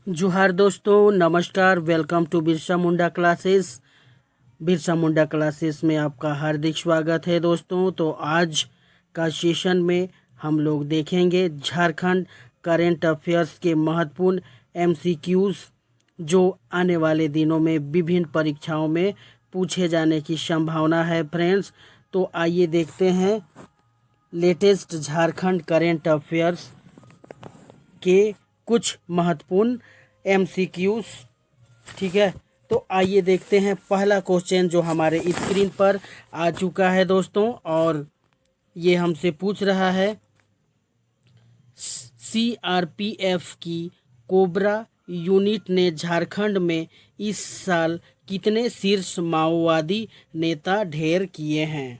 जोहार दोस्तों, नमस्कार। Welcome to Birsa Munda classes. Birsa Munda classes में आपका हार्दिक स्वागत है दोस्तों। तो आज का सेशन में हम लोग देखेंगे झारखंड करेंट अफेयर्स के महत्वपूर्ण एमसीक्यूज जो आने वाले दिनों में विभिन्न परीक्षाओं में पूछे जाने की संभावना है फ्रेंड्स। तो आइए देखते हैं लेटेस्ट झारखंड करेंट अफेयर्स के कुछ महत्वपूर्ण एमसीक्यूज। ठीक है, तो आइए देखते हैं पहला क्वेश्चन जो हमारे स्क्रीन पर आ चुका है दोस्तों, और ये हमसे पूछ रहा है सीआरपीएफ की कोबरा यूनिट ने झारखंड में इस साल कितने शीर्ष माओवादी नेता ढेर किए हैं।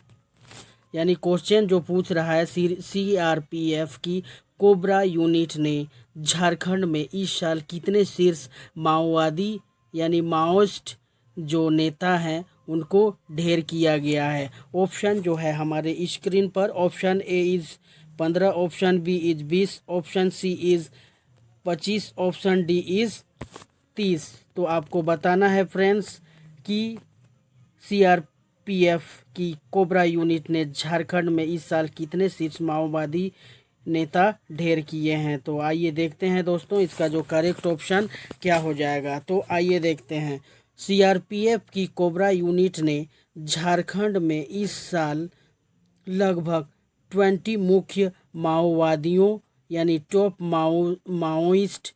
यानी क्वेश्चन जो पूछ रहा है सीआरपीएफ की कोबरा यूनिट ने झारखंड में इस साल कितने शीर्ष माओवादी यानी माओइस्ट जो नेता हैं उनको ढेर किया गया है। ऑप्शन जो है हमारे स्क्रीन पर, option A is 15, option B is 20, option C is 25, option D is 30। तो आपको बताना है फ्रेंड्स कि सीआरपीएफ की कोबरा यूनिट ने झारखंड में इस साल कितने शीर्ष माओवादी नेता ढेर किए हैं। तो आइए देखते हैं दोस्तों इसका जो करेक्ट ऑप्शन क्या हो जाएगा। तो आइए देखते हैं, सीआरपीएफ की कोबरा यूनिट ने झारखंड में इस साल लगभग 20 मुख्य माओवादियों यानी टॉप माओइस्ट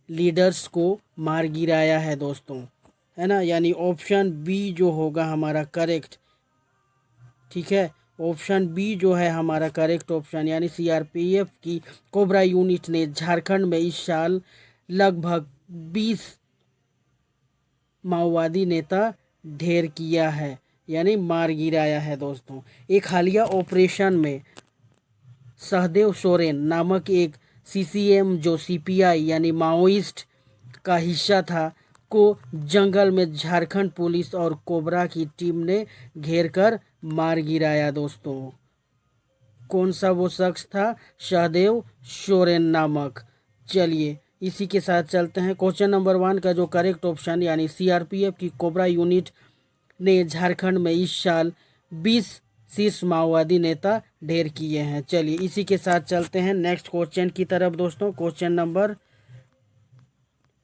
लीडर्स को मार गिराया है दोस्तों, है ना। यानी ऑप्शन बी जो होगा हमारा करेक्ट। ठीक है, ऑप्शन बी जो है हमारा करेक्ट ऑप्शन, यानी सीआरपीएफ की कोबरा यूनिट ने झारखंड में इस साल लगभग 20 माओवादी नेता ढेर किया है यानी मार गिराया है दोस्तों। एक हालिया ऑपरेशन में सहदेव सोरेन नामक एक सीसीएम जो सीपीआई यानी माओइस्ट का हिस्सा था को जंगल में झारखंड पुलिस और कोबरा की टीम ने घेर कर मार गिराया दोस्तों। कौन सा वो शख्स था? सहदेव सोरेन नामक। चलिए इसी के साथ चलते हैं क्वेश्चन नंबर 1 का जो करेक्ट ऑप्शन, यानी सीआरपीएफ की कोबरा यूनिट ने झारखंड में इस साल 20 शीर्ष माओवादी नेता ढेर किए हैं। चलिए इसी के साथ चलते हैं नेक्स्ट क्वेश्चन की तरफ दोस्तों, क्वेश्चन नंबर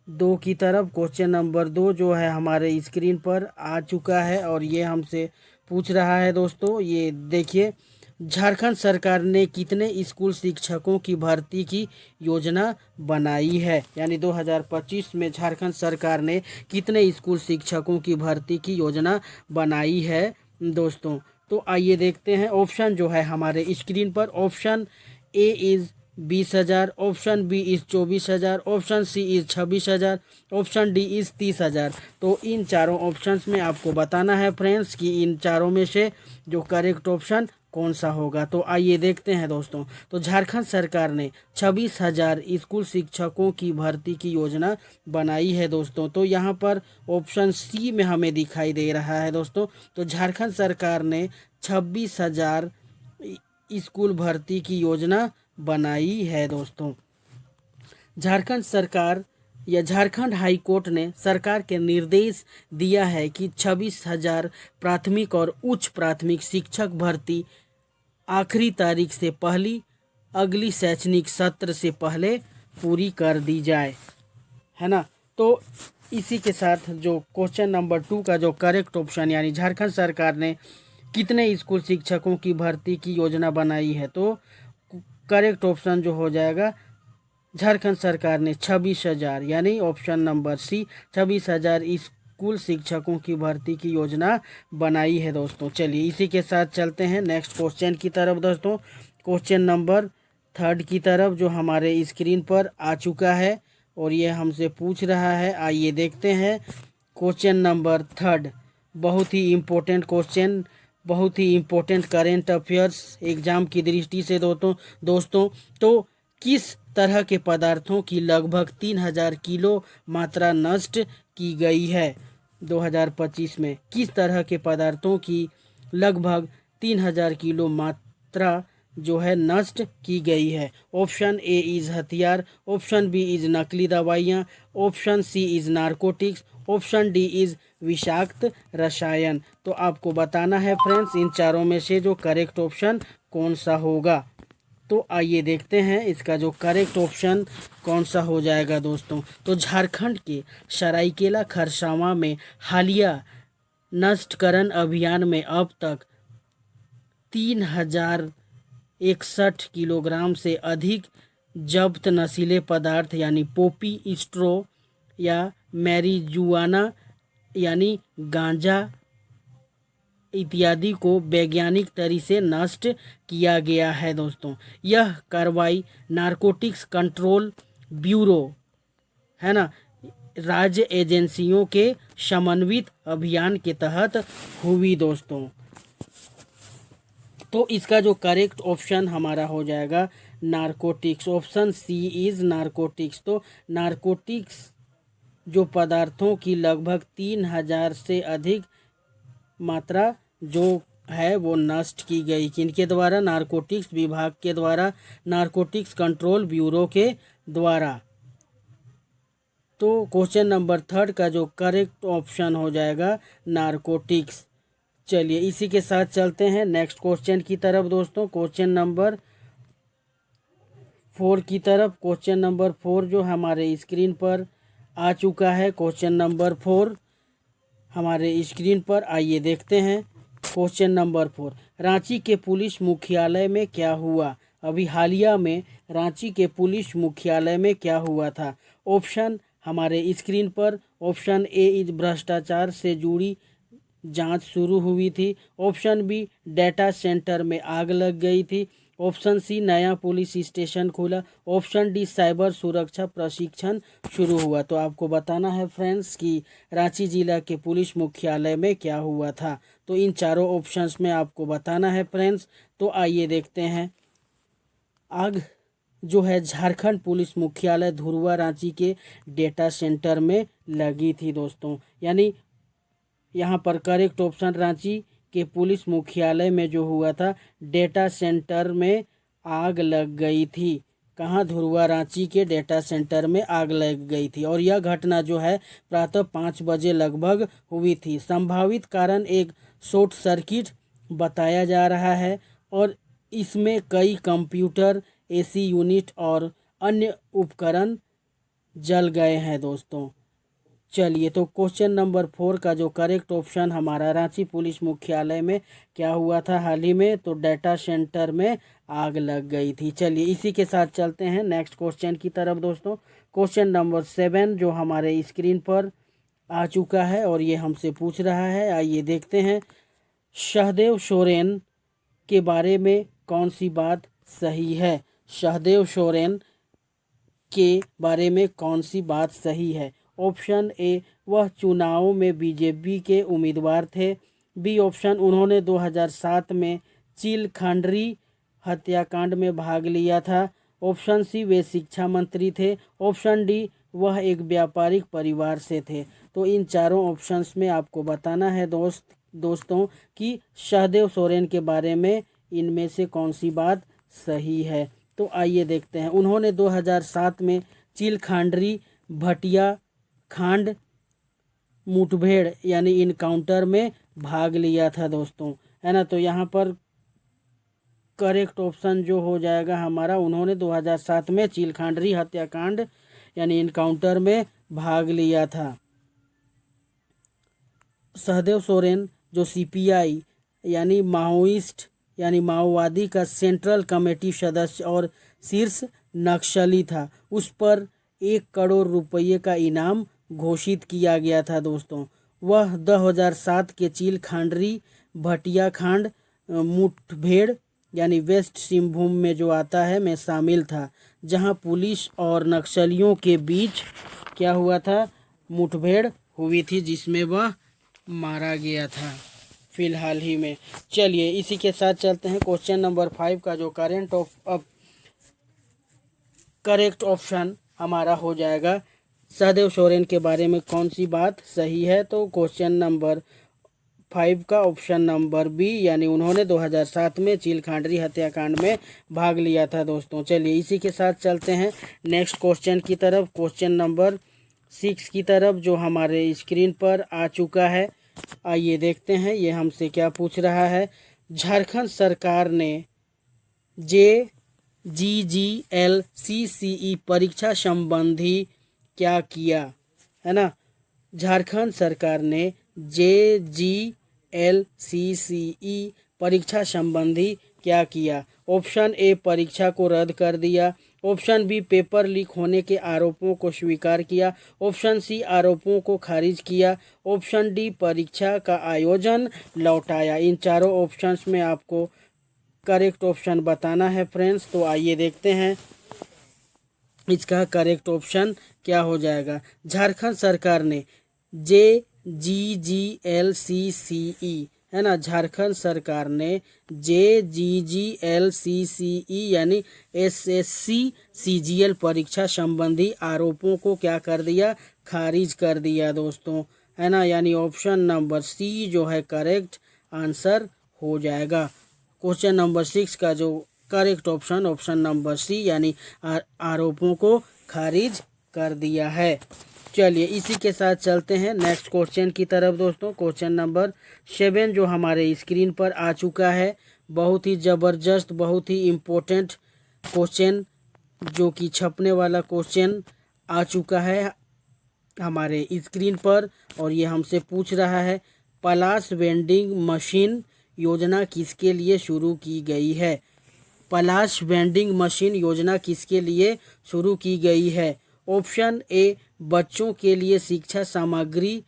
2 की तरफ। क्वेश्चन नंबर 2 जो है हमारे स्क्रीन पर आ चुका है और ये हमसे पूछ रहा है दोस्तों, ये देखिए, झारखंड सरकार ने कितने स्कूल शिक्षकों की भर्ती की योजना बनाई है। यानी 2025 में झारखंड सरकार ने कितने स्कूल शिक्षकों की भर्ती की योजना बनाई है दोस्तों। तो आइए देखते हैं, ऑप्शन जो है हमारे स्क्रीन पर, option A is 20,000, option B is 24,000, option C is 26,000, option D is 30,000। तो इन चारों ऑप्शंस में आपको बताना है फ्रेंड्स कि इन चारों में से जो करेक्ट ऑप्शन कौन सा होगा। तो आइए देखते हैं दोस्तों, तो झारखंड सरकार ने 26,000 स्कूल शिक्षकों की भर्ती की योजना बनाई है दोस्तों। तो यहाँ पर ऑप्शन सी में हमें दिखाई दे रहा है दोस्तों। तो झारखंड सरकार ने 26,000 स्कूल भर्ती की योजना बनाई है दोस्तों। झारखंड सरकार या झारखंड हाई कोर्ट ने सरकार के निर्देश दिया है कि 26,000 प्राथमिक और उच्च प्राथमिक शिक्षक भर्ती आखिरी तारीख से पहली अगली शैक्षणिक सत्र से पहले पूरी कर दी जाए, है ना। तो इसी के साथ जो क्वेश्चन नंबर 2 का जो करेक्ट ऑप्शन, यानी झारखंड सरकार ने कितने स्कूल शिक्षकों की भर्ती की योजना बनाई है, तो करेक्ट ऑप्शन जो हो जाएगा, झारखंड सरकार ने 26,000 यानी ऑप्शन नंबर सी 26,000 स्कूल शिक्षकों की भर्ती की योजना बनाई है दोस्तों। चलिए इसी के साथ चलते हैं नेक्स्ट क्वेश्चन की तरफ दोस्तों, क्वेश्चन नंबर 3 की तरफ जो हमारे स्क्रीन पर आ चुका है और ये हमसे पूछ रहा है। आइए देखते हैं क्वेश्चन नंबर 3, बहुत ही इम्पोर्टेंट क्वेश्चन, बहुत ही इम्पोर्टेंट करेंट अफेयर्स एग्जाम की दृष्टि से दोस्तों। तो किस तरह के पदार्थों की लगभग 3,000 किलो मात्रा नष्ट की गई है 2025 में? किस तरह के पदार्थों की लगभग 3,000 किलो मात्रा जो है नष्ट की गई है। ऑप्शन ए इज़ हथियार, ऑप्शन बी इज़ नकली दवाइयाँ, option C is narcotics, option D is विषाक्त रसायन। तो आपको बताना है फ्रेंड्स इन चारों में से जो करेक्ट ऑप्शन कौन सा होगा। तो आइए देखते हैं इसका जो करेक्ट ऑप्शन कौन सा हो जाएगा दोस्तों। तो झारखंड के सरायकेला खरसावां में हालिया नष्टकरण अभियान में अब तक 3061 किलोग्राम से अधिक जब्त नशीले पदार्थ यानी पोपी स्ट्रो या मैरिजुआना यानी गांजा इत्यादि को वैज्ञानिक तरीके से नष्ट किया गया है दोस्तों। यह कार्रवाई नारकोटिक्स कंट्रोल ब्यूरो है ना, राज्य एजेंसियों के समन्वित अभियान के तहत हुई दोस्तों। तो इसका जो करेक्ट ऑप्शन हमारा हो जाएगा narcotics, option C is narcotics. तो नारकोटिक्स जो पदार्थों की लगभग 3000 से अधिक मात्रा जो है वो नष्ट की गई। किनके द्वारा? नारकोटिक्स विभाग के द्वारा, नारकोटिक्स कंट्रोल ब्यूरो के द्वारा। तो क्वेश्चन नंबर 3 का जो करेक्ट ऑप्शन हो जाएगा नारकोटिक्स। चलिए इसी के साथ चलते हैं नेक्स्ट क्वेश्चन की तरफ दोस्तों, क्वेश्चन नंबर 4 की तरफ। क्वेश्चन नंबर 4 जो हमारे स्क्रीन पर आ चुका है, क्वेश्चन नंबर 4 हमारे स्क्रीन पर आइए देखते हैं। क्वेश्चन नंबर 4, रांची के पुलिस मुख्यालय में क्या हुआ? अभी हालिया में रांची के पुलिस मुख्यालय में क्या हुआ था? ऑप्शन हमारे स्क्रीन पर, ऑप्शन ए इज भ्रष्टाचार से जुड़ी जांच शुरू हुई थी, ऑप्शन बी डेटा सेंटर में आग लग गई थी, ऑप्शन सी नया पुलिस स्टेशन खुला, ऑप्शन डी साइबर सुरक्षा प्रशिक्षण शुरू हुआ। तो आपको बताना है फ्रेंड्स कि रांची जिला के पुलिस मुख्यालय में क्या हुआ था। तो इन चारों ऑप्शंस में आपको बताना है फ्रेंड्स। तो आइए देखते हैं। आग जो है झारखंड पुलिस मुख्यालय धुरवा रांची के डेटा सेंटर में लगी थी दोस्तों। यानी यहाँ पर करेक्ट ऑप्शन रांची के पुलिस मुख्यालय में जो हुआ था, डेटा सेंटर में आग लग गई थी। कहाँ? धुरवा रांची के डेटा सेंटर में आग लग गई थी और यह घटना जो है प्रातः 5 बजे लगभग हुई थी। संभावित कारण एक शॉर्ट सर्किट बताया जा रहा है और इसमें कई कंप्यूटर, एसी यूनिट और अन्य उपकरण जल गए हैं दोस्तों। चलिए तो क्वेश्चन नंबर 4 का जो करेक्ट ऑप्शन हमारा रांची पुलिस मुख्यालय में क्या हुआ था हाल ही में? तो डेटा सेंटर में आग लग गई थी। चलिए इसी के साथ चलते हैं नेक्स्ट क्वेश्चन की तरफ दोस्तों। क्वेश्चन नंबर 7 जो हमारे स्क्रीन पर आ चुका है और ये हमसे पूछ रहा है, आइए देखते हैं। सहदेव सोरेन के बारे में कौन सी बात सही है? सहदेव सोरेन के बारे में कौन सी बात सही है? ऑप्शन ए, वह चुनाव में बीजेपी के उम्मीदवार थे। बी ऑप्शन, उन्होंने 2007 में चिलखंडरी हत्याकांड में भाग लिया था। ऑप्शन सी, वे शिक्षा मंत्री थे। ऑप्शन डी, वह एक व्यापारिक परिवार से थे। तो इन चारों ऑप्शंस में आपको बताना है दोस्तों कि सहदेव सोरेन के बारे में इनमें से कौन सी बात सही है। तो आइए देखते हैं। उन्होंने 2007 में चिलखंडरी भटिया खांड मुठभेड़ यानी इनकाउंटर में भाग लिया था दोस्तों, है ना। तो यहाँ पर करेक्ट ऑप्शन जो हो जाएगा हमारा, उन्होंने 2007 में चिलखंडरी हत्याकांड यानी इनकाउंटर में भाग लिया था। सहदेव सोरेन जो सीपीआई यानी माओइस्ट यानी माओवादी का सेंट्रल कमेटी सदस्य और शीर्ष नक्सली था, उस पर 1 करोड़ रुपये का इनाम घोषित किया गया था दोस्तों। वह 2007 के चिलखंडरी भटियाखांड मुठभेड़ यानी वेस्ट सिंहभूम में जो आता है में शामिल था, जहां पुलिस और नक्सलियों के बीच क्या हुआ था? मुठभेड़ हुई थी जिसमें वह मारा गया था फिलहाल ही में। चलिए इसी के साथ चलते हैं क्वेश्चन नंबर 5 का जो करेक्ट ऑप्शन हमारा हो जाएगा सहदेव सोरेन के बारे में कौन सी बात सही है। तो क्वेश्चन नंबर 5 का ऑप्शन नंबर बी, यानी उन्होंने 2007 में चीलखांडरी हत्याकांड में भाग लिया था दोस्तों। चलिए इसी के साथ चलते हैं नेक्स्ट क्वेश्चन की तरफ, क्वेश्चन नंबर 6 की तरफ, जो हमारे स्क्रीन पर आ चुका है। आइए देखते हैं ये हमसे क्या पूछ रहा है। झारखंड सरकार ने JGGLCCE परीक्षा संबंधी क्या किया, है ना। झारखंड सरकार ने JGLCCE परीक्षा संबंधी क्या किया। ऑप्शन ए परीक्षा को रद्द कर दिया, ऑप्शन बी पेपर लीक होने के आरोपों को स्वीकार किया, ऑप्शन सी आरोपों को खारिज किया, ऑप्शन डी परीक्षा का आयोजन लौटाया। इन चारों ऑप्शंस में आपको करेक्ट ऑप्शन बताना है फ्रेंड्स। तो आइए देखते हैं इसका करेक्ट ऑप्शन क्या हो जाएगा। झारखंड सरकार ने JGGLCCE, है ना, झारखंड सरकार ने JGGLCCE यानी SSC CGL परीक्षा संबंधी आरोपों को क्या कर दिया, खारिज कर दिया दोस्तों, है ना। यानी ऑप्शन नंबर सी जो है करेक्ट आंसर हो जाएगा। क्वेश्चन नंबर 6 का जो correct option option number C, यानी आरोपों को खारिज कर दिया है। चलिए इसी के साथ चलते हैं नेक्स्ट क्वेश्चन की तरफ दोस्तों। क्वेश्चन नंबर 7 जो हमारे स्क्रीन पर आ चुका है, बहुत ही ज़बरदस्त, बहुत ही इम्पोर्टेंट क्वेश्चन, जो कि छपने वाला क्वेश्चन आ चुका है हमारे स्क्रीन पर। और ये हमसे पूछ रहा है पलाश वेंडिंग मशीन योजना किसके लिए शुरू की गई है। पलाश वेंडिंग मशीन योजना किसके लिए शुरू की गई है। ऑप्शन ए बच्चों के लिए शिक्षा सामग्री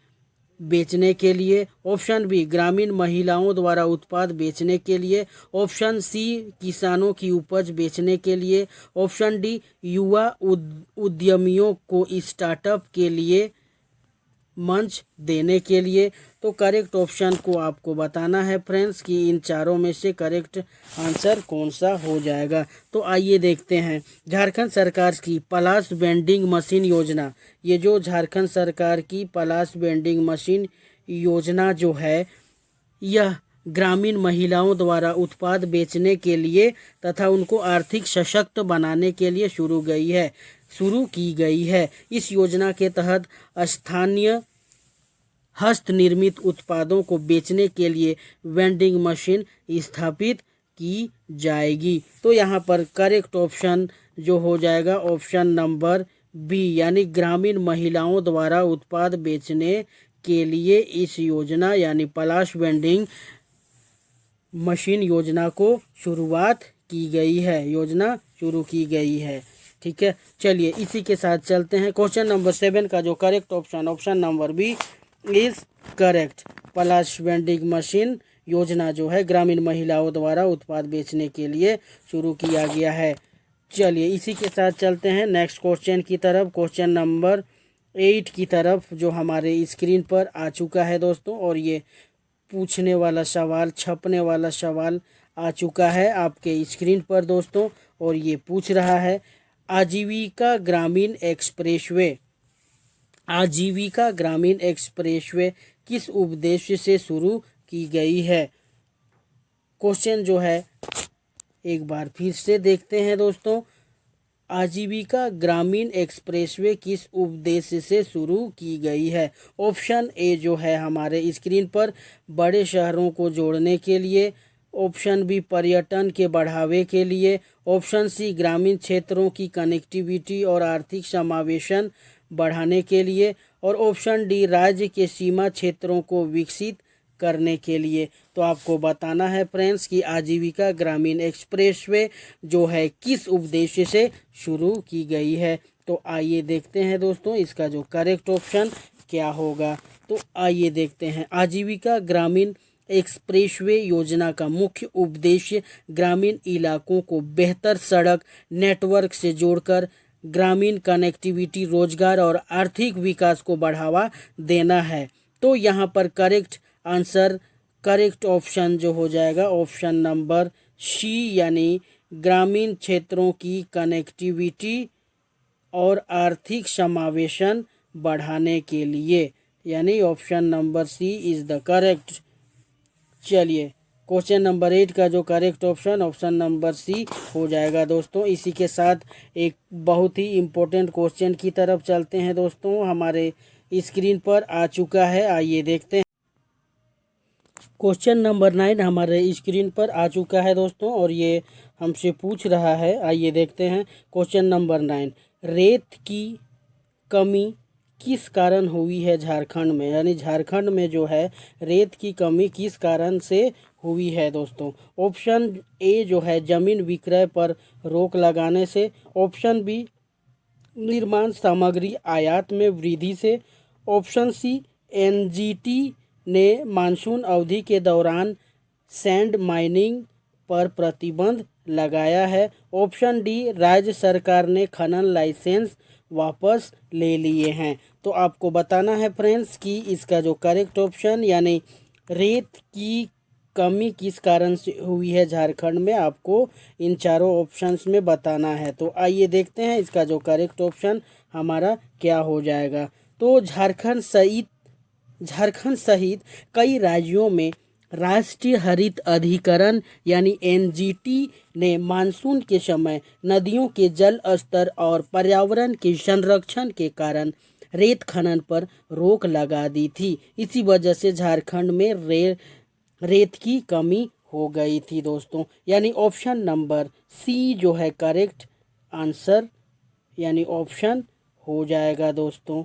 बेचने के लिए, ऑप्शन बी ग्रामीण महिलाओं द्वारा उत्पाद बेचने के लिए, ऑप्शन सी किसानों की उपज बेचने के लिए, ऑप्शन डी युवा उद्यमियों को स्टार्टअप के लिए मंच देने के लिए। तो करेक्ट ऑप्शन को आपको बताना है फ्रेंड्स कि इन चारों में से करेक्ट आंसर कौन सा हो जाएगा। तो आइए देखते हैं झारखंड सरकार की पलाश वेंडिंग मशीन योजना, ये जो झारखंड सरकार की पलाश वेंडिंग मशीन योजना जो है, यह ग्रामीण महिलाओं द्वारा उत्पाद बेचने के लिए तथा उनको आर्थिक सशक्त बनाने के लिए शुरू की गई है। इस योजना के तहत स्थानीय हस्त निर्मित उत्पादों को बेचने के लिए वेंडिंग मशीन स्थापित की जाएगी। तो यहाँ पर करेक्ट ऑप्शन जो हो जाएगा ऑप्शन नंबर बी, यानी ग्रामीण महिलाओं द्वारा उत्पाद बेचने के लिए इस योजना यानी पलाश वेंडिंग मशीन योजना को शुरुआत की गई है, ठीक है। चलिए इसी के साथ चलते हैं क्वेश्चन नंबर 7 का जो correct option option number B is correct. Palash vending machine योजना जो है ग्रामीण महिलाओं द्वारा उत्पाद बेचने के लिए शुरू किया गया है। चलिए इसी के साथ चलते हैं नेक्स्ट क्वेश्चन की तरफ, क्वेश्चन नंबर 8 की तरफ, जो हमारे स्क्रीन पर आ चुका है दोस्तों। और ये पूछने वाला सवाल, छपने वाला सवाल आ चुका है आपके स्क्रीन पर दोस्तों। और ये पूछ रहा है आजीविका ग्रामीण एक्सप्रेसवे किस उद्देश्य से शुरू की गई है। क्वेश्चन जो है एक बार फिर से देखते हैं दोस्तों, आजीविका ग्रामीण एक्सप्रेसवे किस उद्देश्य से शुरू की गई है। ऑप्शन ए जो है हमारे स्क्रीन पर बड़े शहरों को जोड़ने के लिए, ऑप्शन बी पर्यटन के बढ़ावे के लिए, ऑप्शन सी ग्रामीण क्षेत्रों की कनेक्टिविटी और आर्थिक समावेशन बढ़ाने के लिए, और ऑप्शन डी राज्य के सीमा क्षेत्रों को विकसित करने के लिए। तो आपको बताना है फ्रेंड्स कि आजीविका ग्रामीण एक्सप्रेसवे जो है किस उद्देश्य से शुरू की गई है। तो आइए देखते हैं दोस्तों इसका जो करेक्ट ऑप्शन क्या होगा। तो आइए देखते हैं, आजीविका ग्रामीण एक्सप्रेसवे योजना का मुख्य उद्देश्य ग्रामीण इलाकों को बेहतर सड़क नेटवर्क से जोड़कर ग्रामीण कनेक्टिविटी, रोजगार और आर्थिक विकास को बढ़ावा देना है। तो यहाँ पर करेक्ट ऑप्शन जो हो जाएगा ऑप्शन नंबर सी, यानी ग्रामीण क्षेत्रों की कनेक्टिविटी और आर्थिक समावेशन बढ़ाने के लिए, यानी option number C is the correct चलिए क्वेश्चन नंबर 8 का जो correct option option number C हो जाएगा दोस्तों। इसी के साथ एक बहुत ही इम्पोर्टेंट क्वेश्चन की तरफ चलते हैं दोस्तों, हमारे स्क्रीन पर आ चुका है, आइए देखते हैं। क्वेश्चन नंबर 9 हमारे स्क्रीन पर आ चुका है दोस्तों और ये हमसे पूछ रहा है, आइए देखते हैं। क्वेश्चन नंबर 9, रेत की कमी किस कारण हुई है झारखंड में, यानी झारखंड में जो है रेत की कमी किस कारण से हुई है दोस्तों। ऑप्शन ए जो है जमीन विक्रय पर रोक लगाने से, ऑप्शन बी निर्माण सामग्री आयात में वृद्धि से, ऑप्शन सी एनजीटी ने मानसून अवधि के दौरान सैंड माइनिंग पर प्रतिबंध लगाया है, ऑप्शन डी राज्य सरकार ने खनन लाइसेंस वापस ले लिए हैं। तो आपको बताना है फ्रेंड्स कि इसका जो करेक्ट ऑप्शन यानी रेत की कमी किस कारण से हुई है झारखंड में, आपको इन चारों ऑप्शंस में बताना है। तो आइए देखते हैं इसका जो करेक्ट ऑप्शन हमारा क्या हो जाएगा। तो झारखंड सहित कई राज्यों में राष्ट्रीय हरित अधिकरण यानी एनजीटी ने मानसून के समय नदियों के जल स्तर और पर्यावरण के संरक्षण के कारण रेत खनन पर रोक लगा दी थी। इसी वजह से झारखंड में रेत की कमी हो गई थी दोस्तों, यानी ऑप्शन नंबर सी जो है करेक्ट आंसर यानी ऑप्शन हो जाएगा दोस्तों,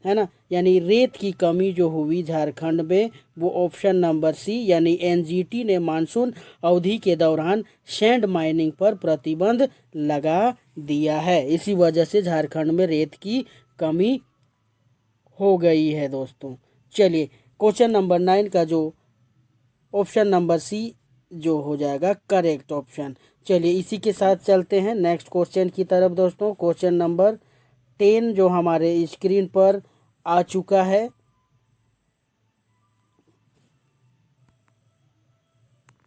है ना। यानी रेत की कमी जो हुई झारखंड में वो ऑप्शन नंबर सी यानी एनजीटी ने मानसून अवधि के दौरान सैंड माइनिंग पर प्रतिबंध लगा दिया है, इसी वजह से झारखंड में रेत की कमी हो गई है दोस्तों। चलिए क्वेश्चन नंबर 9 का जो ऑप्शन नंबर सी जो हो जाएगा करेक्ट ऑप्शन। चलिए इसी के साथ चलते हैं नेक्स्ट क्वेश्चन की तरफ दोस्तों। क्वेश्चन नंबर 10 जो हमारे स्क्रीन पर आ चुका है,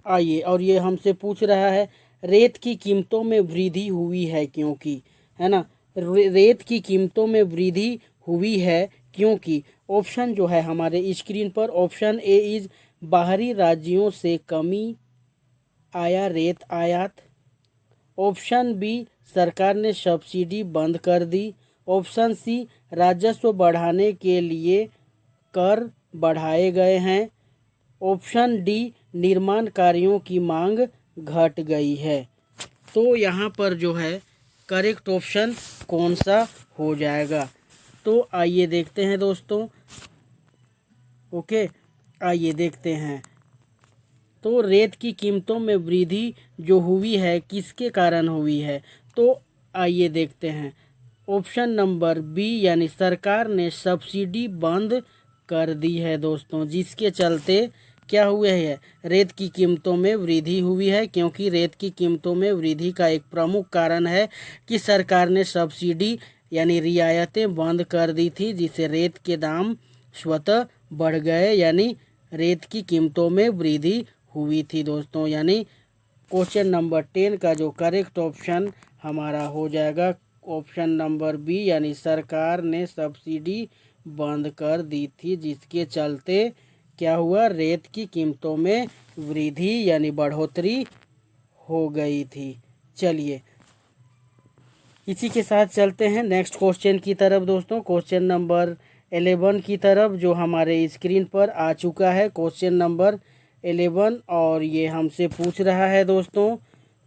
आइए, और ये हमसे पूछ रहा है रेत की कीमतों में वृद्धि हुई है क्योंकि, है ना। रेत की कीमतों में वृद्धि हुई है क्योंकि ऑप्शन जो है हमारे स्क्रीन पर, ऑप्शन ए इज बाहरी राज्यों से कमी आया रेत आयात, ऑप्शन बी सरकार ने सब्सिडी बंद कर दी, ऑप्शन सी राजस्व बढ़ाने के लिए कर बढ़ाए गए हैं, ऑप्शन डी निर्माण कार्यों की मांग घट गई है। तो यहाँ पर जो है करेक्ट ऑप्शन कौन सा हो जाएगा, तो आइए देखते हैं दोस्तों। ओके, आइए देखते हैं। तो रेत की कीमतों में वृद्धि जो हुई है किसके कारण हुई है, तो आइए देखते हैं। ऑप्शन नंबर बी यानी सरकार ने सब्सिडी बंद कर दी है दोस्तों, जिसके चलते क्या हुआ है रेत की कीमतों में वृद्धि हुई है, क्योंकि रेत की कीमतों में वृद्धि का एक प्रमुख कारण है कि सरकार ने सब्सिडी यानी रियायतें बंद कर दी थी, जिससे रेत के दाम स्वतः बढ़ गए, यानी रेत की कीमतों में वृद्धि हुई थी दोस्तों। यानी क्वेश्चन नंबर 10 का जो करेक्ट ऑप्शन हमारा हो जाएगा ऑप्शन नंबर बी यानी सरकार ने सब्सिडी बंद कर दी थी, जिसके चलते क्या हुआ रेत की कीमतों में वृद्धि यानी बढ़ोतरी हो गई थी। चलिए इसी के साथ चलते हैं नेक्स्ट क्वेश्चन की तरफ दोस्तों। क्वेश्चन नंबर 11 की तरफ जो हमारे स्क्रीन पर आ चुका है, क्वेश्चन नंबर 11, और ये हमसे पूछ रहा है दोस्तों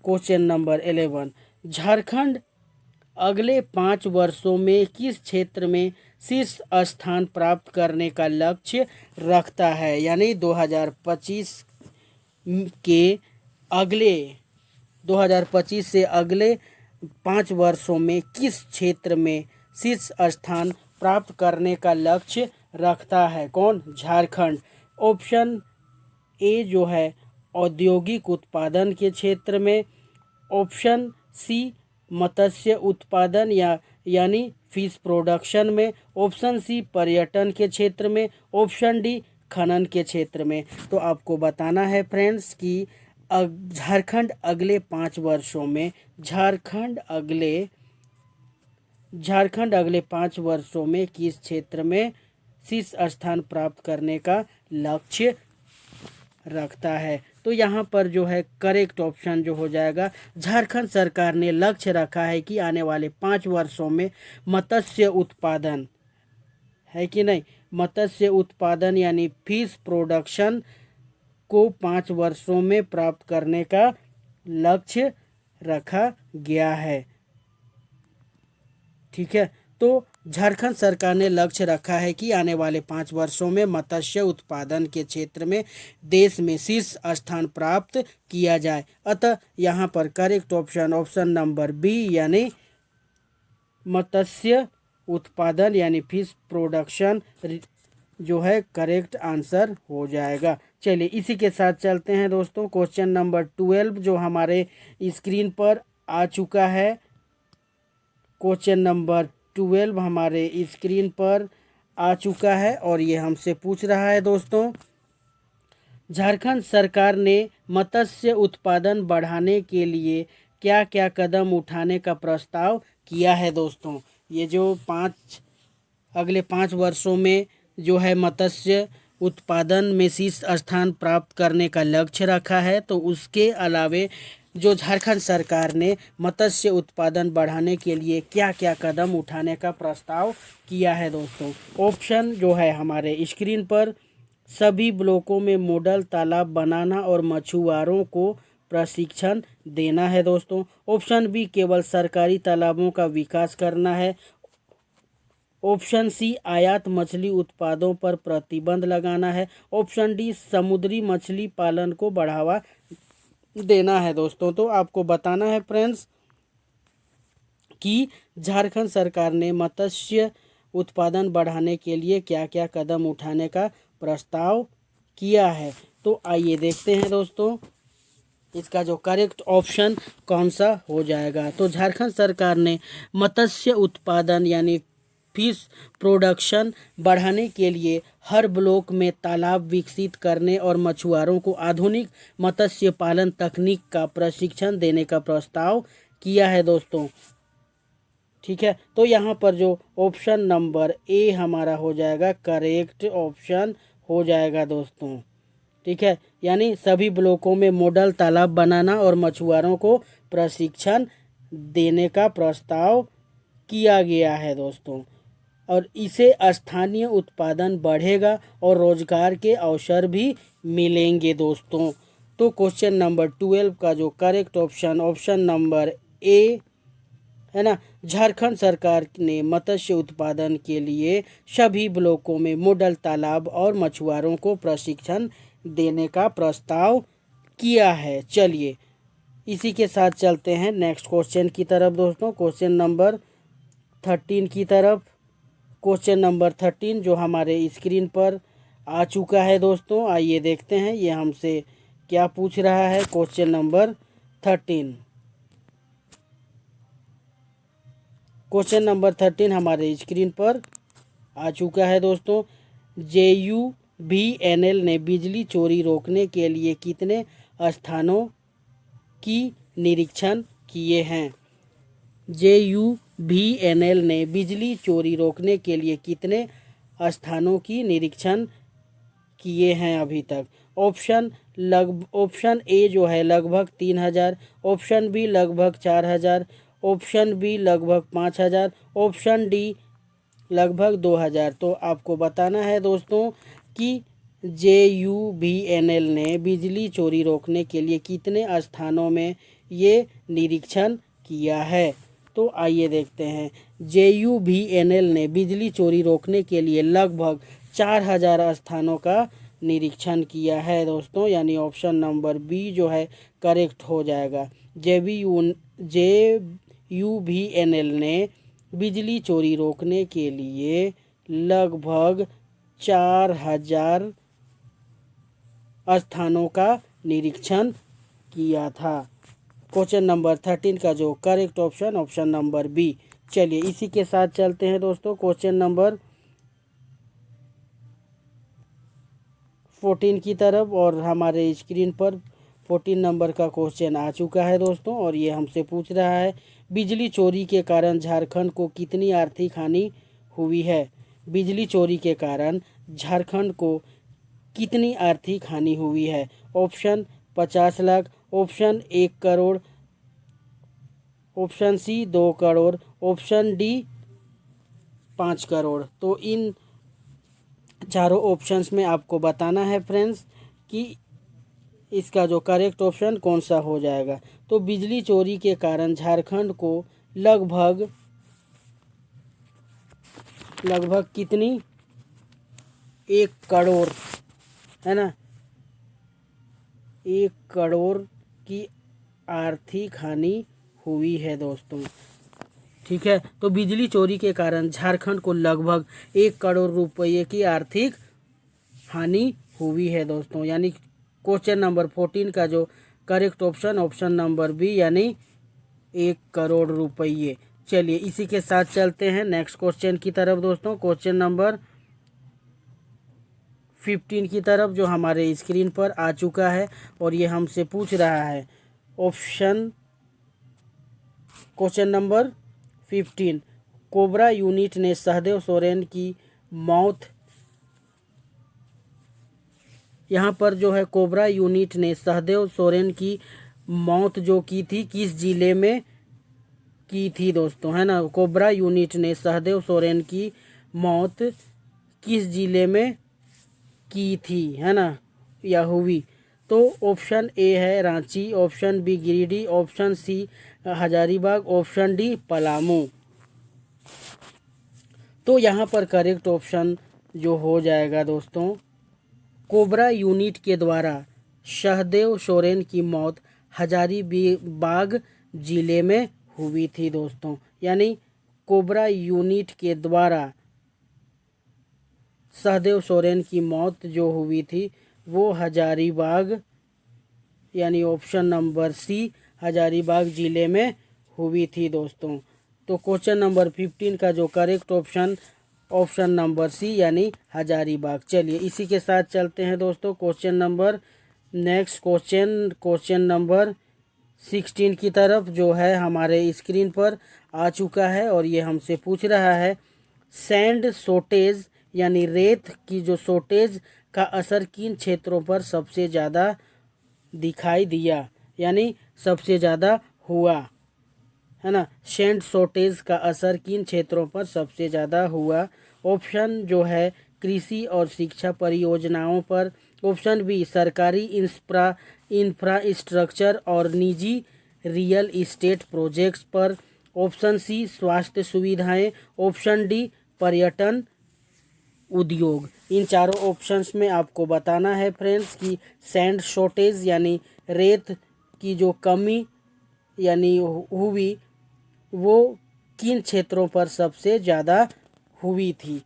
क्वेश्चन नंबर 11, झारखंड अगले 5 वर्षों में किस क्षेत्र में शीर्ष स्थान प्राप्त करने का लक्ष्य रखता है, यानी 2025 के अगले 2025 से अगले 5 वर्षों में किस क्षेत्र में शीर्ष स्थान प्राप्त करने का लक्ष्य रखता है, कौन, झारखंड। ऑप्शन ए जो है औद्योगिक उत्पादन के क्षेत्र में, ऑप्शन सी मत्स्य उत्पादन यानी फिश प्रोडक्शन में, ऑप्शन सी पर्यटन के क्षेत्र में, ऑप्शन डी खनन के क्षेत्र में। तो आपको बताना है फ्रेंड्स कि झारखंड अगले 5 वर्षों में झारखंड अगले 5 वर्षों में किस क्षेत्र में शीर्ष स्थान प्राप्त करने का लक्ष्य रखता है। तो यहाँ पर जो है करेक्ट ऑप्शन जो हो जाएगा, झारखंड सरकार ने लक्ष्य रखा है कि आने वाले 5 वर्षों में मत्स्य उत्पादन, है कि नहीं, मत्स्य उत्पादन यानी फिश प्रोडक्शन को 5 वर्षों में प्राप्त करने का लक्ष्य रखा गया है। ठीक है, तो झारखंड सरकार ने लक्ष्य रखा है कि आने वाले 5 वर्षों में मत्स्य उत्पादन के क्षेत्र में देश में शीर्ष स्थान प्राप्त किया जाए। अतः यहाँ पर correct option option number B यानी मत्स्य उत्पादन यानी फिश प्रोडक्शन जो है करेक्ट आंसर हो जाएगा। चलिए इसी के साथ चलते हैं दोस्तों क्वेश्चन नंबर 12 जो हमारे स्क्रीन पर आ चुका है। क्वेश्चन नंबर 12 हमारे स्क्रीन पर आ चुका है और ये हमसे पूछ रहा है दोस्तों, झारखंड सरकार ने मत्स्य उत्पादन बढ़ाने के लिए क्या क्या कदम उठाने का प्रस्ताव किया है। दोस्तों ये जो अगले 5 वर्षों में जो है मत्स्य उत्पादन में शीर्ष स्थान प्राप्त करने का लक्ष्य रखा है, तो उसके अलावे जो झारखंड सरकार ने मत्स्य उत्पादन बढ़ाने के लिए क्या क्या कदम उठाने का प्रस्ताव किया है। दोस्तों ऑप्शन जो है हमारे स्क्रीन पर, सभी ब्लॉकों में मॉडल तालाब बनाना और मछुआरों को प्रशिक्षण देना है। दोस्तों ऑप्शन बी, केवल सरकारी तालाबों का विकास करना है। ऑप्शन सी, आयात मछली उत्पादों पर प्रतिबंध लगाना है। ऑप्शन डी, समुद्री मछली पालन को बढ़ावा देना है। दोस्तों तो आपको बताना है फ्रेंड्स कि झारखंड सरकार ने मत्स्य उत्पादन बढ़ाने के लिए क्या क्या कदम उठाने का प्रस्ताव किया है। तो आइए देखते हैं दोस्तों इसका जो करेक्ट ऑप्शन कौन सा हो जाएगा। तो झारखंड सरकार ने मत्स्य उत्पादन यानी फिश प्रोडक्शन बढ़ाने के लिए हर ब्लॉक में तालाब विकसित करने और मछुआरों को आधुनिक मत्स्य पालन तकनीक का प्रशिक्षण देने का प्रस्ताव किया है। दोस्तों ठीक है, तो यहाँ पर जो ऑप्शन नंबर ए हमारा हो जाएगा करेक्ट ऑप्शन हो जाएगा दोस्तों। ठीक है, यानी सभी ब्लॉकों में मॉडल तालाब बनाना और मछुआरों को प्रशिक्षण देने का प्रस्ताव किया गया है दोस्तों, और इसे स्थानीय उत्पादन बढ़ेगा और रोजगार के अवसर भी मिलेंगे दोस्तों। तो क्वेश्चन नंबर 12 का जो correct option option number A है ना, झारखंड सरकार ने मत्स्य उत्पादन के लिए सभी ब्लॉकों में मॉडल तालाब और मछुआरों को प्रशिक्षण देने का प्रस्ताव किया है। चलिए इसी के साथ चलते हैं नेक्स्ट क्वेश्चन की तरफ दोस्तों, क्वेश्चन नंबर 13 की तरफ। क्वेश्चन नंबर 13 जो हमारे स्क्रीन पर आ चुका है दोस्तों, आइए देखते हैं ये हमसे क्या पूछ रहा है। क्वेश्चन नंबर 13, क्वेश्चन नंबर 13 हमारे स्क्रीन पर आ चुका है दोस्तों। JUVNL ने बिजली चोरी रोकने के लिए कितने स्थानों की निरीक्षण किए हैं। JUVNL ने बिजली चोरी रोकने के लिए कितने स्थानों की निरीक्षण किए हैं अभी तक। ऑप्शन ए जो है लगभग 3000, ऑप्शन बी लगभग 4000, ऑप्शन बी लगभग 5000, ऑप्शन डी लगभग 2000। तो आपको बताना है दोस्तों कि JUVNL ने बिजली चोरी रोकने के लिए कितने स्थानों में ये निरीक्षण किया है। तो आइए देखते हैं, JUVNL ने बिजली चोरी रोकने के लिए लगभग 4000 स्थानों का निरीक्षण किया है दोस्तों, यानी ऑप्शन नंबर बी जो है करेक्ट हो जाएगा। JUVNL ने बिजली चोरी रोकने के लिए लगभग 4000 स्थानों का निरीक्षण किया था। क्वेश्चन नंबर 13 का जो correct option option number B. चलिए इसी के साथ चलते हैं दोस्तों क्वेश्चन नंबर 14 की तरफ, और हमारे स्क्रीन पर 14 नंबर का क्वेश्चन आ चुका है दोस्तों, और ये हमसे पूछ रहा है बिजली चोरी के कारण झारखंड को कितनी आर्थिक हानि हुई है। बिजली चोरी के कारण झारखंड को कितनी आर्थिक हानि हुई है? Option 50 lakh, option 1 crore, option C 2 crore, option D 5 crore. तो इन चारों ऑप्शंस में आपको बताना है फ्रेंड्स कि इसका जो करेक्ट ऑप्शन कौन सा हो जाएगा। तो बिजली चोरी के कारण झारखंड को लगभग कितनी 1 करोड़, है ना, 1 करोड़ की आर्थिक हानि हुई है दोस्तों। ठीक है, तो बिजली चोरी के कारण झारखंड को लगभग 1 करोड़ रुपये की आर्थिक हानि हुई है दोस्तों। यानी क्वेश्चन नंबर 14 का जो करेक्ट ऑप्शन नंबर बी, यानी 1 करोड़ रुपये। चलिए इसी के साथ चलते हैं नेक्स्ट क्वेश्चन की तरफ दोस्तों, क्वेश्चन नंबर 15 की तरफ, जो हमारे स्क्रीन पर आ चुका है और ये हमसे पूछ रहा है क्वेश्चन नंबर 15, कोबरा यूनिट ने सहदेव सोरेन की मौत, यहाँ पर जो है कोबरा यूनिट ने सहदेव सोरेन की मौत जो की थी किस जिले में की थी दोस्तों, है ना। कोबरा यूनिट ने सहदेव सोरेन की मौत किस जिले में की थी, है ना, या हुई? तो ऑप्शन ए है Ranchi, option B Giridih, option C Hazaribagh, option D Palamu. तो यहाँ पर करेक्ट ऑप्शन जो हो जाएगा दोस्तों, कोबरा यूनिट के द्वारा सहदेव सोरेन की मौत हजारीबाग जिले में हुई थी दोस्तों। यानी कोबरा यूनिट के द्वारा सहदेव सोरेन की मौत जो हुई थी वो हजारीबाग, यानी ऑप्शन नंबर सी हजारीबाग जिले में हुई थी दोस्तों। तो क्वेश्चन नंबर 15 का जो करेक्ट ऑप्शन नंबर सी, यानी हजारीबाग। चलिए इसी के साथ चलते हैं दोस्तों नेक्स्ट क्वेश्चन नंबर 16 की तरफ, जो है हमारे स्क्रीन पर आ चुका है और ये हमसे पूछ रहा है सैंड शॉर्टेज, यानी रेत की जो शॉर्टेज का असर किन क्षेत्रों पर सबसे ज़्यादा दिखाई दिया, यानी सबसे ज़्यादा हुआ, है ना। सैंड शॉर्टेज का असर किन क्षेत्रों पर सबसे ज़्यादा हुआ? ऑप्शन जो है कृषि और शिक्षा परियोजनाओं पर, ऑप्शन बी सरकारी इंफ्रास्ट्रक्चर और निजी रियल इस्टेट प्रोजेक्ट्स पर, ऑप्शन सी स्वास्थ्य सुविधाएं, ऑप्शन डी पर्यटन उद्योग। इन चारों ऑप्शंस में आपको बताना है फ्रेंड्स कि सैंड शॉर्टेज यानी रेत की जो कमी यानी हुई वो किन क्षेत्रों पर सबसे ज़्यादा हुई थी।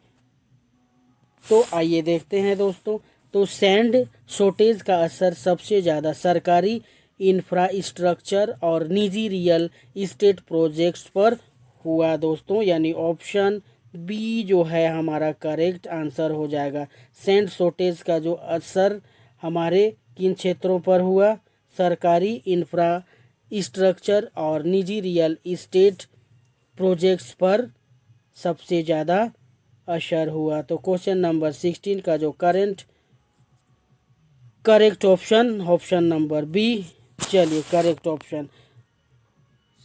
तो आइए देखते हैं दोस्तों। तो सैंड शॉर्टेज का असर सबसे ज़्यादा सरकारी इंफ्रास्ट्रक्चर और निजी रियल इस्टेट प्रोजेक्ट्स पर हुआ दोस्तों, यानी ऑप्शन बी जो है हमारा करेक्ट आंसर हो जाएगा। सैंड शॉर्टेज का जो असर हमारे किन क्षेत्रों पर हुआ? सरकारी इंफ्रास्ट्रक्चर और निजी रियल इस्टेट प्रोजेक्ट्स पर सबसे ज़्यादा असर हुआ। तो क्वेश्चन नंबर 16 का जो करेक्ट ऑप्शन नंबर बी। चलिए करेक्ट ऑप्शन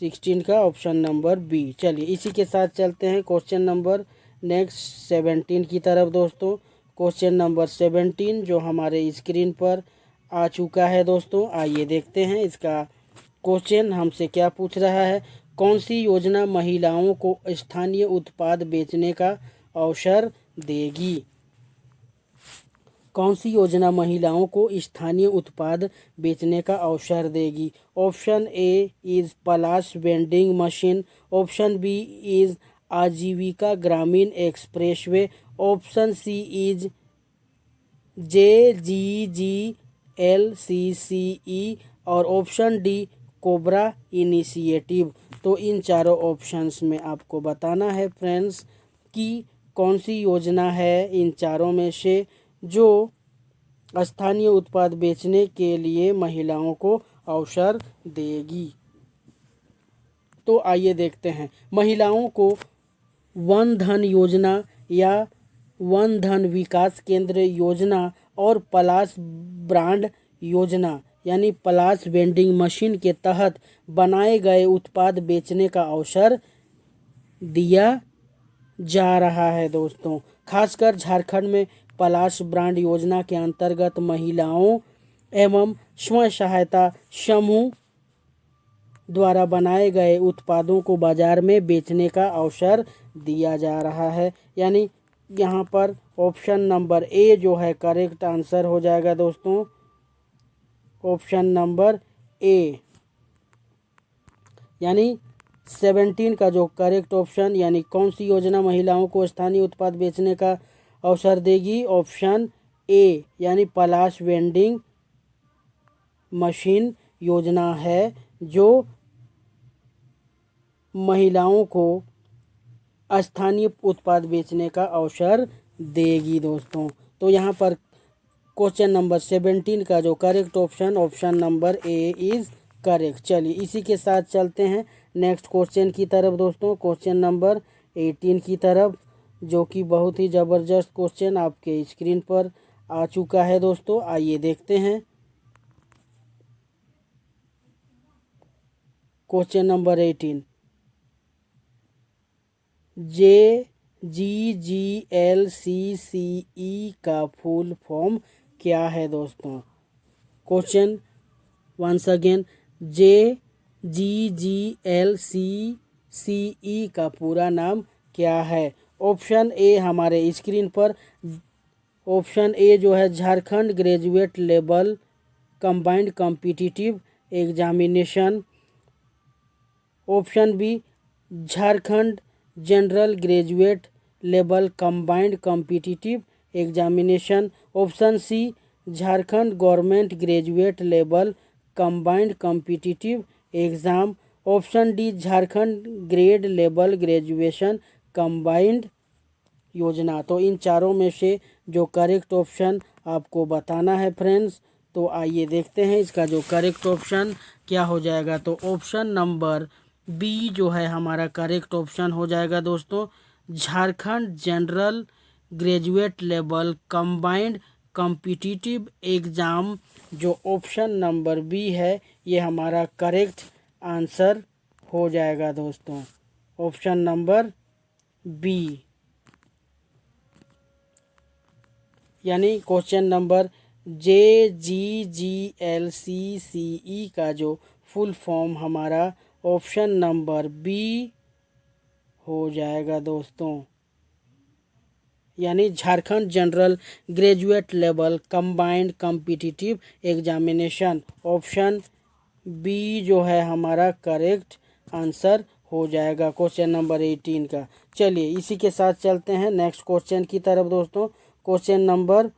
16 का ऑप्शन नंबर बी। चलिए इसी के साथ चलते हैं क्वेश्चन नंबर नेक्स्ट 17 की तरफ दोस्तों। क्वेश्चन नंबर 17 जो हमारे स्क्रीन पर आ चुका है दोस्तों, आइए देखते हैं इसका क्वेश्चन हमसे क्या पूछ रहा है। कौन सी योजना महिलाओं को स्थानीय उत्पाद बेचने का अवसर देगी? कौन सी योजना महिलाओं को स्थानीय उत्पाद बेचने का अवसर देगी? Option A is Palash vending machine, option B is Aajeevika Gramin expressway, option C is JGGLCCE और ऑप्शन डी कोबरा इनिशिएटिव। तो इन चारों ऑप्शंस में आपको बताना है फ्रेंड्स कि कौन सी योजना है इन चारों में से जो स्थानीय उत्पाद बेचने के लिए महिलाओं को अवसर देगी। तो आइए देखते हैं। महिलाओं को वन धन योजना या वन धन विकास केंद्र योजना और पलाश ब्रांड योजना यानी पलाश वेंडिंग मशीन के तहत बनाए गए उत्पाद बेचने का अवसर दिया जा रहा है दोस्तों। खासकर झारखंड में पलाश ब्रांड योजना के अंतर्गत महिलाओं एवं स्वयं सहायता समूह द्वारा बनाए गए उत्पादों को बाजार में बेचने का अवसर दिया जा रहा है। यानी यहाँ पर ऑप्शन नंबर ए जो है करेक्ट आंसर हो जाएगा दोस्तों। ऑप्शन नंबर ए यानी 17 का जो करेक्ट ऑप्शन, यानी कौन सी योजना महिलाओं को स्थानीय उत्पाद बेचने का अवसर देगी? ऑप्शन ए यानी पलाश वेंडिंग मशीन योजना है जो महिलाओं को स्थानीय उत्पाद बेचने का अवसर देगी दोस्तों। तो यहाँ पर क्वेश्चन नंबर 17 का जो correct option number A is correct. चलिए इसी के साथ चलते हैं नेक्स्ट क्वेश्चन की तरफ दोस्तों, क्वेश्चन नंबर 18 की तरफ, जो कि बहुत ही ज़बरदस्त क्वेश्चन आपके स्क्रीन पर आ चुका है दोस्तों। आइए देखते हैं क्वेश्चन नंबर 18। JGGLCCE का फुल फॉर्म क्या है दोस्तों? क्वेश्चन वंस अगेन, JGGLCCE का पूरा नाम क्या है? ऑप्शन ए हमारे स्क्रीन पर, ऑप्शन ए जो है Jharkhand graduate level combined competitive examination. Option B Jharkhand general graduate level combined competitive examination. Option C Jharkhand government graduate level combined competitive exam. Option D Jharkhand grade level graduation combined योजना। तो इन चारों में से जो करेक्ट ऑप्शन आपको बताना है फ्रेंड्स, तो आइए देखते हैं इसका जो करेक्ट ऑप्शन क्या हो जाएगा। तो ऑप्शन नंबर बी जो है हमारा करेक्ट ऑप्शन हो जाएगा दोस्तों। Jharkhand general graduate level combined competitive exam, जो ऑप्शन नंबर बी है, ये हमारा करेक्ट आंसर हो जाएगा दोस्तों। ऑप्शन नंबर बी यानी क्वेश्चन नंबर JGGLCCE का जो फुल फॉर्म हमारा ऑप्शन नंबर बी हो जाएगा दोस्तों। यानी Jharkhand general graduate level combined competitive examination, option B जो है हमारा करेक्ट आंसर हो जाएगा क्वेश्चन नंबर 18 का। चलिए इसी के साथ चलते हैं नेक्स्ट क्वेश्चन की तरफ दोस्तों। क्वेश्चन नंबर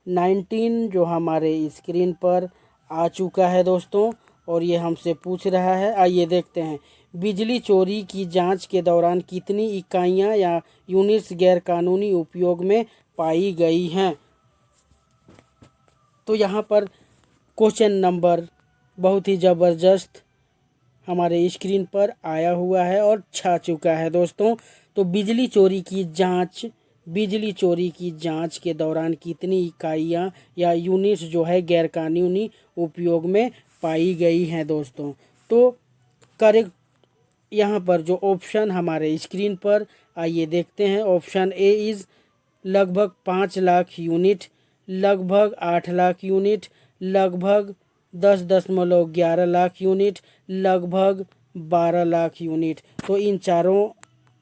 19 जो हमारे स्क्रीन पर आ चुका है दोस्तों, और ये हमसे पूछ रहा है, आइए देखते हैं। बिजली चोरी की जांच के दौरान कितनी इकाइयां या यूनिट्स गैरकानूनी उपयोग में पाई गई हैं? तो यहाँ पर क्वेश्चन नंबर बहुत ही ज़बरदस्त हमारे स्क्रीन पर आया हुआ है और छा चुका है दोस्तों। तो बिजली चोरी की जांच के दौरान कितनी इकाइयां या यूनिट्स जो है गैरकानूनी उपयोग में पाई गई हैं दोस्तों? तो करेक्ट यहाँ पर जो ऑप्शन हमारे स्क्रीन पर, आइए देखते हैं। ऑप्शन ए इज़ लगभग 5 लाख यूनिट, लगभग 8 लाख यूनिट, लगभग 10.11 लाख यूनिट, लगभग 12 लाख यूनिट। तो इन चारों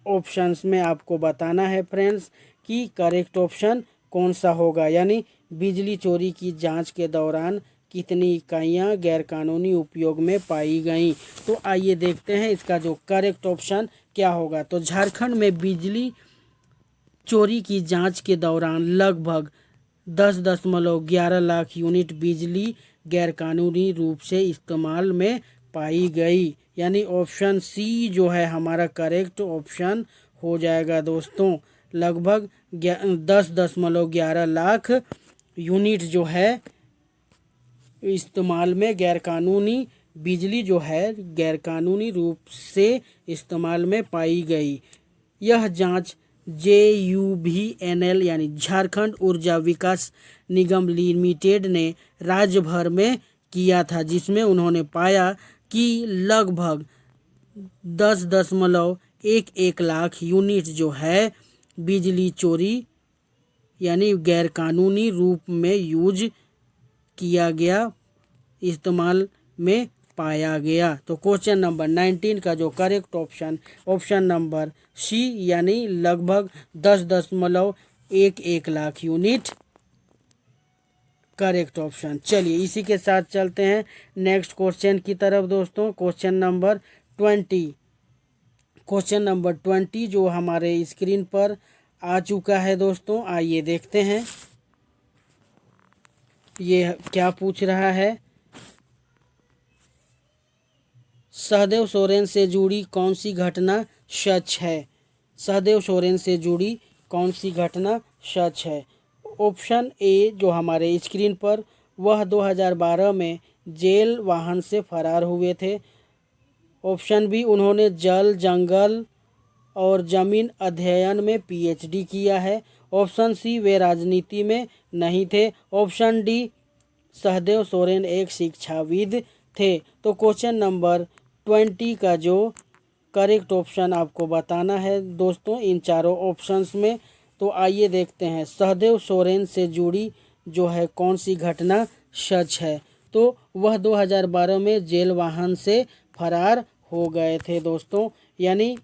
ऑप्शंस में आपको बताना है फ्रेंड्स कि करेक्ट ऑप्शन कौन सा होगा। यानी बिजली चोरी की जांच के दौरान कितनी इकाइयां गैरकानूनी उपयोग में पाई गईं। तो आइए देखते हैं इसका जो करेक्ट ऑप्शन क्या होगा। तो झारखंड में बिजली चोरी की जांच के दौरान लगभग 10.11 लाख यूनिट बिजली गैरकानूनी रूप से इस्तेमाल में पाई गई। यानी ऑप्शन सी जो है हमारा करेक्ट ऑप्शन हो जाएगा दोस्तों। लगभग 10.11 लाख यूनिट जो है इस्तेमाल में गैरकानूनी बिजली जो है गैरकानूनी रूप से इस्तेमाल में पाई गई। यह जांच JUVNL यानी झारखंड ऊर्जा विकास निगम लिमिटेड ने राज्य भर में किया था, जिसमें उन्होंने पाया कि लगभग 10.11 लाख यूनिट जो है बिजली चोरी यानी गैरकानूनी रूप में यूज किया गया, इस्तेमाल में पाया गया। तो क्वेश्चन नंबर 19 का जो करेक्ट ऑप्शन नंबर सी यानी लगभग 10.11 लाख यूनिट करेक्ट ऑप्शन। चलिए इसी के साथ चलते हैं नेक्स्ट क्वेश्चन की तरफ दोस्तों। क्वेश्चन नंबर 20 जो हमारे स्क्रीन पर आ चुका है दोस्तों, आइए देखते हैं ये क्या पूछ रहा है। सहदेव सोरेन से जुड़ी कौन सी घटना सच है? सहदेव सोरेन से जुड़ी कौन सी घटना सच है? ऑप्शन ए जो हमारे स्क्रीन पर, वह 2012 में जेल वाहन से फरार हुए थे। ऑप्शन बी, उन्होंने जल जंगल और जमीन अध्ययन में PhD किया है। ऑप्शन सी, वे राजनीति में नहीं थे। ऑप्शन डी, सहदेव सोरेन एक शिक्षाविद थे। तो क्वेश्चन नंबर 20 का जो करेक्ट ऑप्शन आपको बताना है दोस्तों इन चारों ऑप्शंस में। तो आइए देखते हैं सहदेव सोरेन से जुड़ी जो है कौन सी घटना सच है। तो वह 2012 में जेल वाहन से फरार हो गए थे दोस्तों, यानी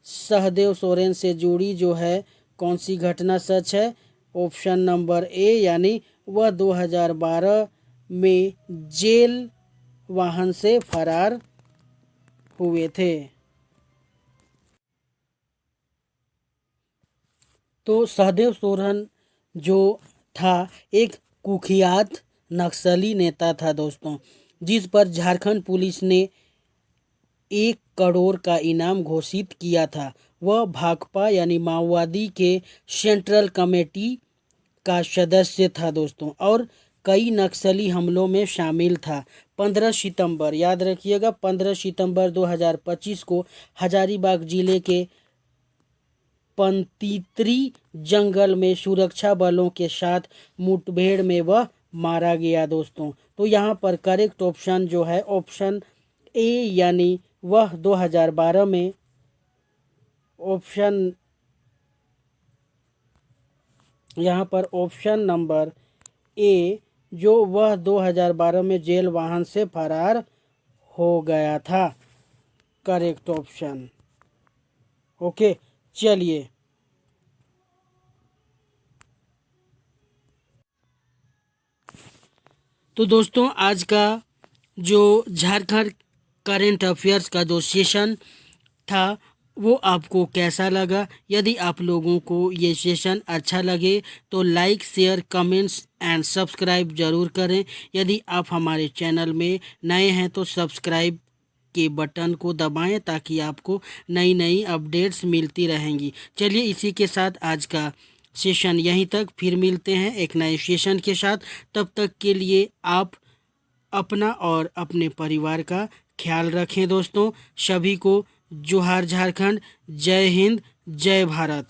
सहदेव सोरेन से जुड़ी जो है कौन सी घटना सच है? ऑप्शन नंबर ए यानी वह 2012 में जेल वाहन से फरार हुए थे। तो सहदेव सोरेन जो था एक कुख्यात नक्सली नेता था दोस्तों, जिस पर झारखंड पुलिस ने 1 करोड़ का इनाम घोषित किया था। वह भाकपा यानी माओवादी के सेंट्रल कमेटी का सदस्य था दोस्तों, और कई नक्सली हमलों में शामिल था। 15 सितंबर याद रखिएगा, 15 सितंबर 2025 को हजारीबाग जिले के पंतीत्री जंगल में सुरक्षा बलों के साथ मुठभेड़ में वह मारा गया दोस्तों। तो यहाँ पर करेक्ट ऑप्शन जो है ऑप्शन ए यानी वह 2012 में, ऑप्शन यहाँ पर ऑप्शन नंबर ए जो वह 2012 में जेल वाहन से फरार हो गया था, करेक्ट ऑप्शन। ओके चलिए तो दोस्तों आज का जो झारखंड करंट अफेयर्स का जो सेशन था वो आपको कैसा लगा? यदि आप लोगों को ये सेशन अच्छा लगे तो like share comments and subscribe ज़रूर करें। यदि आप हमारे चैनल में नए हैं तो सब्सक्राइब के बटन को दबाएं ताकि आपको नई नई अपडेट्स मिलती रहेंगी। चलिए इसी के साथ आज का सेशन यहीं तक, फिर मिलते हैं एक नए सेशन के साथ। तब तक के लिए आप अपना और अपने परिवार का ख्याल रखें दोस्तों। सभी को जोहार झारखंड, जय हिंद, जय भारत।